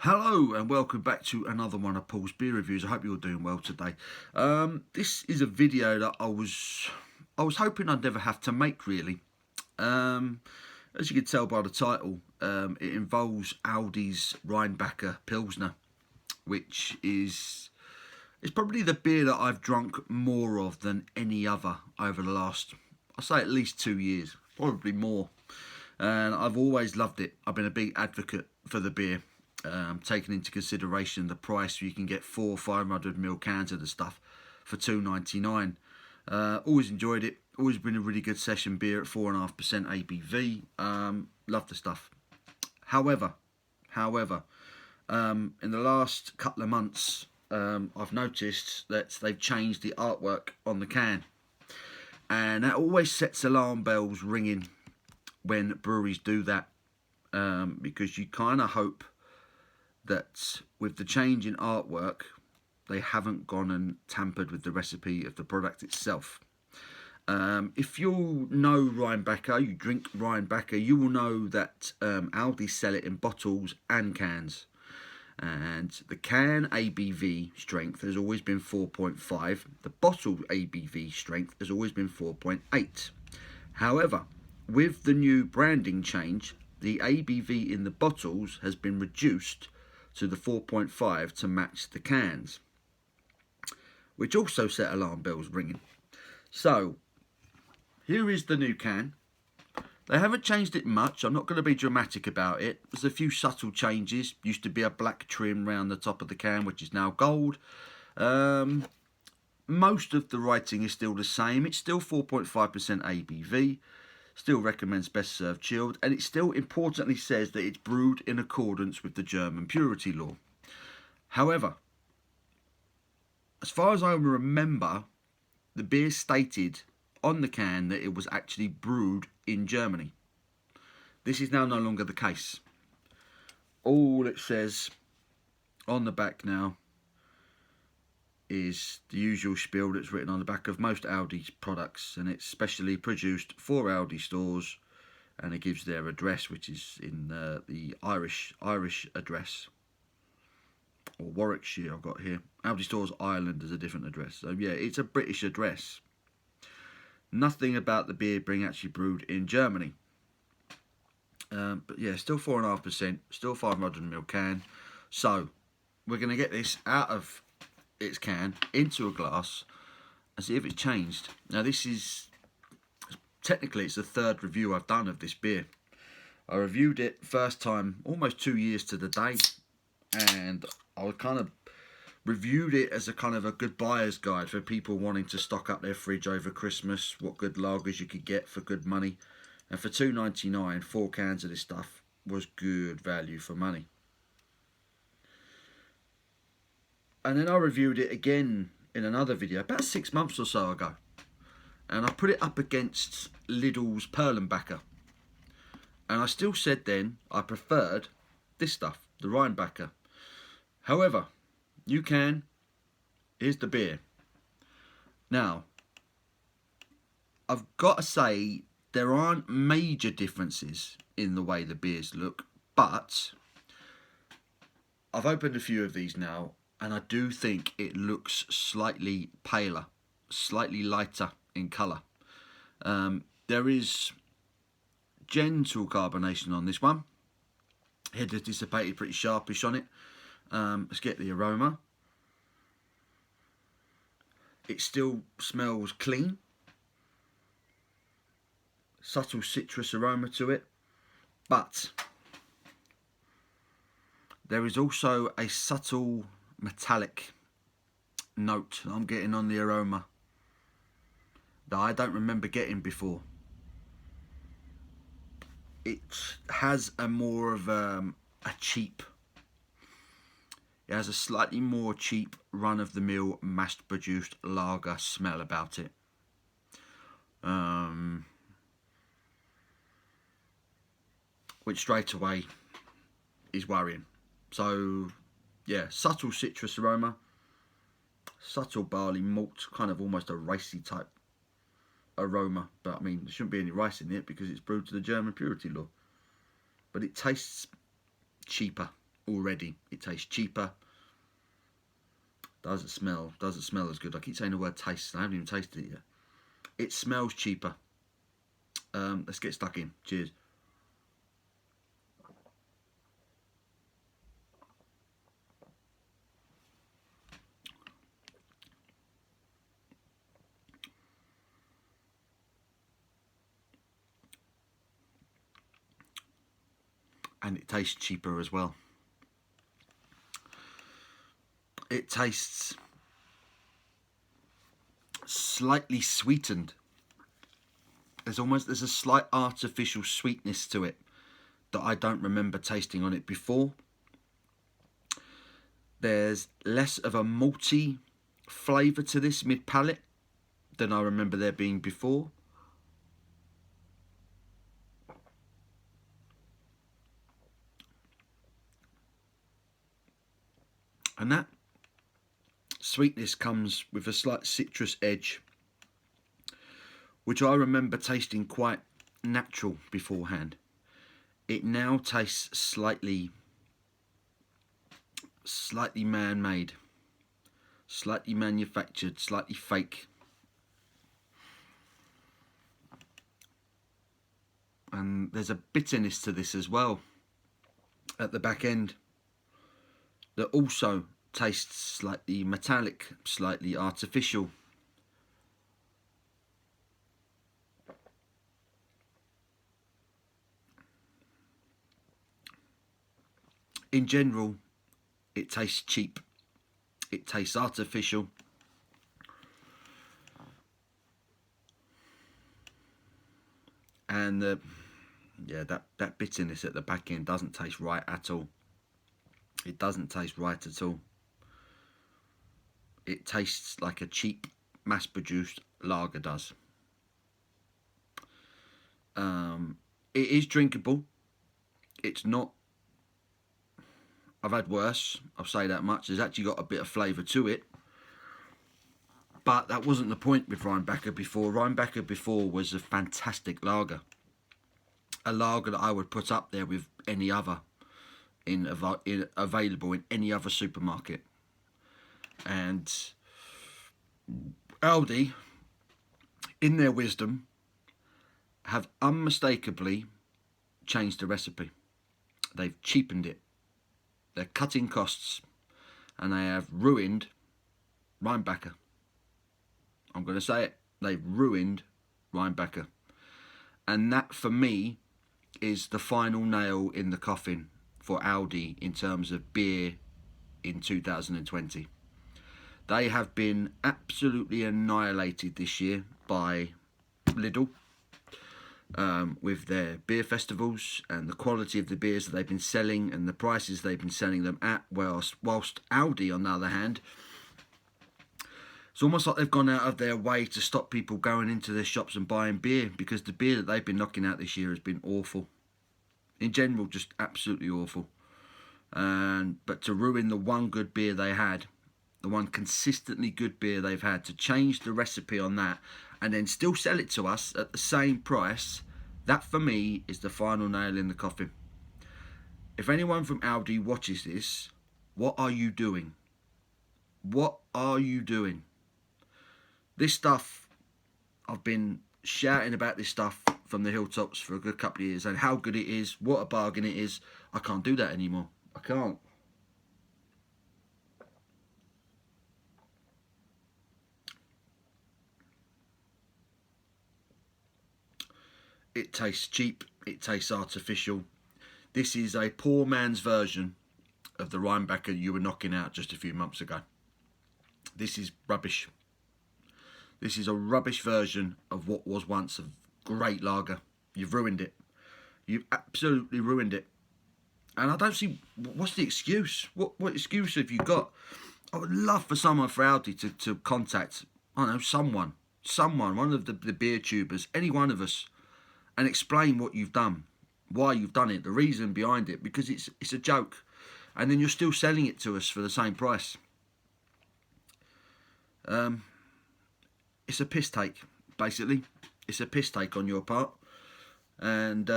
Hello and welcome back to another one of Paul's beer reviews. I hope you're doing well today. This is a video that I was hoping I'd never have to make really. As you can tell by the title, it involves Aldi's Rheinbacher Pilsner, which is probably the beer that I've drunk more of than any other over the last, I'd say at least 2 years, probably more. And I've always loved it. I've been a big advocate for the beer. Taking into consideration the price, you can get 4 500ml cans of the stuff for $2.99. Always enjoyed it. Always been a really good session beer at 4.5% ABV. Love the stuff. However, in the last couple of months, I've noticed that they've changed the artwork on the can, and that always sets alarm bells ringing when breweries do that, because you kind of hope that with the change in artwork, they haven't gone and tampered with the recipe of the product itself. If you know Rheinbacher, you drink Rheinbacher, you will know that Aldi sell it in bottles and cans. And the can ABV strength has always been 4.5. The bottle ABV strength has always been 4.8. However, with the new branding change, the ABV in the bottles has been reduced to the 4.5 to match the cans, which also set alarm bells ringing. So here is the new can. They haven't changed it much. I'm not going to be dramatic about it. There's a few subtle changes. Used to be a black trim around the top of the can, which is now gold. Most of the writing is still the same. It's still 4.5% ABV. Still recommends best served chilled, and it still importantly says that it's brewed in accordance with the German purity law. However, as far as I remember, the beer stated on the can that it was actually brewed in Germany. This is now no longer the case. All it says on the back now is the usual spiel that's written on the back of most Aldi products, and it's specially produced for Aldi stores, and it gives their address, which is in the Irish address, or Warwickshire I've got here. Aldi stores Ireland is a different address, so yeah, it's a British address. Nothing about the beer being actually brewed in Germany. But yeah, still 4.5%, still 500ml can. So we're going to get this out of its can into a glass and see if it's changed. Now this is, technically it's the third review I've done of this beer. I reviewed it first time almost 2 years to the day, and I kind of reviewed it as a kind of a good buyer's guide for people wanting to stock up their fridge over Christmas, what good lagers you could get for good money. And for $2.99, 4 cans of this stuff was good value for money. And then I reviewed it again in another video about 6 months or so ago, and I put it up against Lidl's Perlenbacher, and I still said then I preferred this stuff, the Rheinbacher. However, you can, here's the beer. Now, I've got to say there aren't major differences in the way the beers look, but I've opened a few of these now, and I do think it looks slightly paler, slightly lighter in colour. There is gentle carbonation on this one. Head has dissipated pretty sharpish on it. Let's get the aroma. It still smells clean. Subtle citrus aroma to it, but there is also a subtle metallic note I'm getting on the aroma that I don't remember getting before. It has a more of a cheap, it has a slightly more cheap run-of-the-mill mass-produced lager smell about it. Which straight away is worrying. So yeah, subtle citrus aroma, subtle barley malt, kind of almost a ricey type aroma, but I mean there shouldn't be any rice in it because it's brewed to the German purity law. But it tastes cheaper. already. It tastes cheaper. Doesn't smell as good. I keep saying the word taste. I haven't even tasted it yet. It smells cheaper. Let's get stuck in. Cheers. And it tastes cheaper as well. It tastes slightly sweetened. There's a slight artificial sweetness to it that I don't remember tasting on it before. There's less of a malty flavour to this mid-palate than I remember there being before. And that sweetness comes with a slight citrus edge, which I remember tasting quite natural beforehand. It now tastes slightly man-made, slightly manufactured, slightly fake. And there's a bitterness to this as well at the back end that also tastes slightly metallic, slightly artificial. In general, it tastes cheap. It tastes artificial. And that bitterness at the back end doesn't taste right at all. It doesn't taste right at all. It tastes like a cheap, mass-produced lager does. It is drinkable. It's not. I've had worse, I'll say that much. There's actually got a bit of flavour to it. But that wasn't the point with Rheinbacher before. Rheinbacher before was a fantastic lager. A lager that I would put up there with any other available in any other supermarket. And Aldi, in their wisdom, have unmistakably changed the recipe. They've cheapened it. They're cutting costs, and they have ruined Rheinbacher. I'm going to say it. They've ruined Rheinbacher. And that, for me, is the final nail in the coffin for Aldi in terms of beer in 2020. They have been absolutely annihilated this year by Lidl with their beer festivals and the quality of the beers that they've been selling and the prices they've been selling them at, whilst Aldi, on the other hand, it's almost like they've gone out of their way to stop people going into their shops and buying beer, because the beer that they've been knocking out this year has been awful. In general, just absolutely awful. But to ruin the one good beer they had, the one consistently good beer they've had, to change the recipe on that and then still sell it to us at the same price, that for me is the final nail in the coffin. If anyone from Aldi watches this, what are you doing? What are you doing? This stuff, I've been shouting about this stuff from the hilltops for a good couple of years, and how good it is, what a bargain it is. I can't do that anymore. I can't. It tastes cheap. It tastes artificial. This is a poor man's version of the Rheinbacher you were knocking out just a few months ago. This is rubbish. This is a rubbish version of what was once a great lager. You've ruined it. You've absolutely ruined it. And I don't see, what's the excuse? What excuse have you got? I would love for someone for Aldi to contact, I don't know, someone, one of the beer tubers, any one of us, and explain what you've done, why you've done it, the reason behind it, because it's a joke. And then you're still selling it to us for the same price. It's a piss take, basically. It's a piss take on your part. And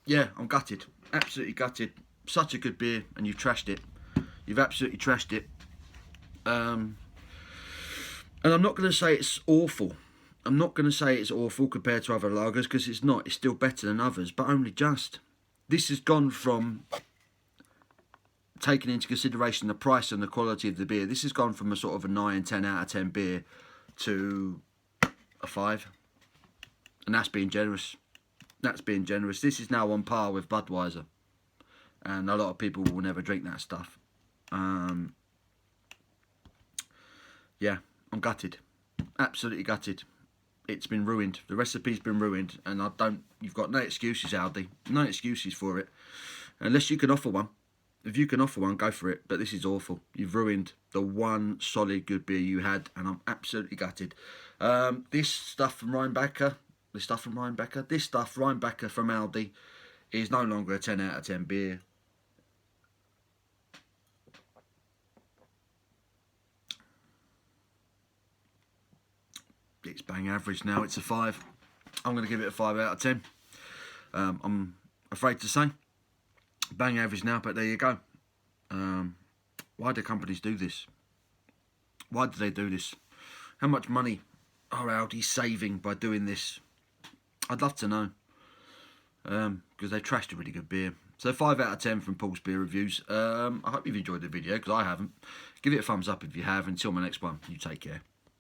yeah, I'm gutted. Absolutely gutted. such a good beer, and you've trashed it. You've absolutely trashed it. And I'm not going to say it's awful. I'm not going to say it's awful compared to other lagers, because it's not. It's still better than others, but only just. This has gone from, taking into consideration the price and the quality of the beer, this has gone from a sort of a 9, 10 out of 10 beer to a 5. And that's being generous. That's being generous. This is now on par with Budweiser. And a lot of people will never drink that stuff. Yeah, I'm gutted. Absolutely gutted. It's been ruined. The recipe's been ruined. And you've got no excuses, Aldi. No excuses for it. Unless you can offer one. If you can offer one, go for it. But this is awful. You've ruined the one solid good beer you had. And I'm absolutely gutted. This stuff from Rheinbacher. This stuff from Rheinbacher from Aldi, is no longer a 10 out of 10 beer. It's bang average now. It's a 5. I'm going to give it a 5 out of 10. I'm afraid to say. Bang average now, but there you go. Why do companies do this? Why do they do this? How much money are Aldi saving by doing this? I'd love to know. Because they trashed a really good beer. So 5 out of 10 from Paul's Beer Reviews. I hope you've enjoyed the video, because I haven't. Give it a thumbs up if you have. Until my next one, you take care.